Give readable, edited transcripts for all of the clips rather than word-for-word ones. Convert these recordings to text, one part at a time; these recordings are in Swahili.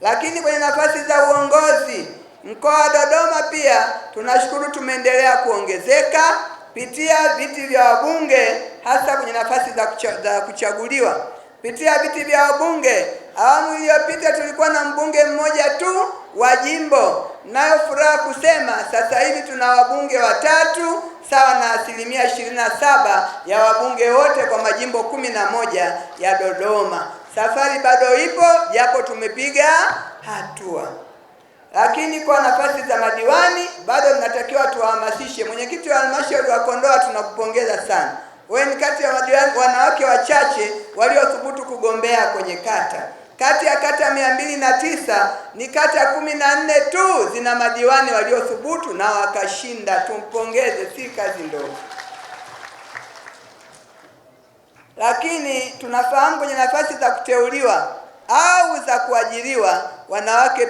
Lakini kwenye nafasi za uongozi mkoa wa Dodoma pia tunashukuru tumeendelea kuongezeka pitia viti vya wabunge, hasa kwenye nafasi za kuchaguliwa. Pitia viti vya wabunge, awamu iliyopita tulikuwa na mbunge mmoja tu wa jimbo. Nayo furaha kusema sasa hivi tuna wabunge watatu sawa na 27% ya wabunge wote kwa majimbo 11 ya Dodoma. Safari bado ipo, japo tumepiga hatua. Lakini kwa nafasi za madiwani bado tunatakiwa tuhamasishe. Mwenyekiti wa halmashauri wa Kondoa, tunakupongeza sana. Wewe ni kati ya madiwani wanawake wachache waliothubutu kugombea kwenye kata. Kati ya kata 209 ni kata 14 tu zina madiwani waliothubutu na wakashinda. Tumpongeze, si kazi ndogo. Lakini tunafahamu kwenye nafasi za kuteuliwa au za kuajiriwa wanawake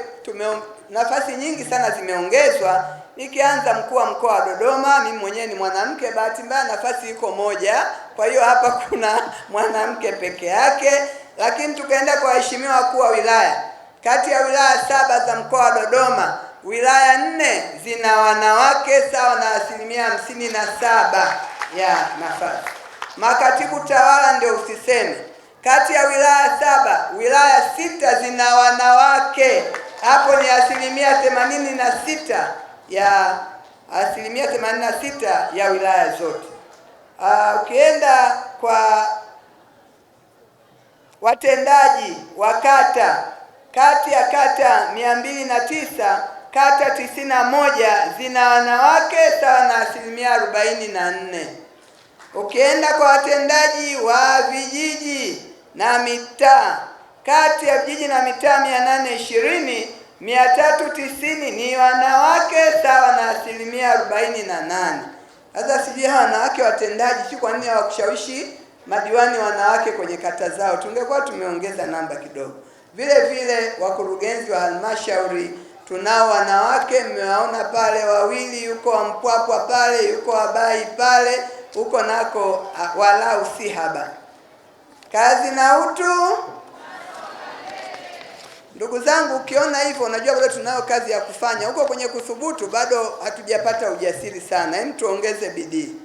nafasi nyingi sana zimeongezwa. Nikianza mkuu wa mkoa wa Dodoma, mimi mwenyewe ni mwanamke, bahati mbaya nafasi iko moja, kwa hiyo hapa kuna mwanamke peke yake. Lakini tukaenda kwa waheshimiwa wakuu wa wilaya, kati ya wilaya 7 za mkoa wa Dodoma, wilaya 4 zina wanawake sawa na 57% ya nafasi. Makatibu tawala ndio usiseme, kati ya wilaya 7, wilaya 6 zina wanawake. Hapo ni 86% ya 86% ya wilaya zote. Ukienda kwa watendaji wa kata, kati ya kata 209, kata 91 zina wanawake sawa na 44%. Ukienda kwa watendaji wa vijiji na mitaa, kati ya vijiji na mitaa 820, 390 ni wanawake sawa na 48%. Sasa sijui hawa wanawake watendaji si kwa nini hawakushawishi madiwani wanawake kwenye kata zao, tungekuwa tumeongeza namba kidogo. Vile vile wakurugenzi wa halmashauri tunao wanawake, mmewaona pale wawili, yuko wa Mpwapwa pale, yuko Wabai pale, huko nako walau si haba. Kazi na utu. Ndugu zangu, ukiona hivyo unajua bado tunayo kazi ya kufanya. Huko kwenye kuthubutu bado hatujapata ujasiri sana. Hem, tuongeze bidii.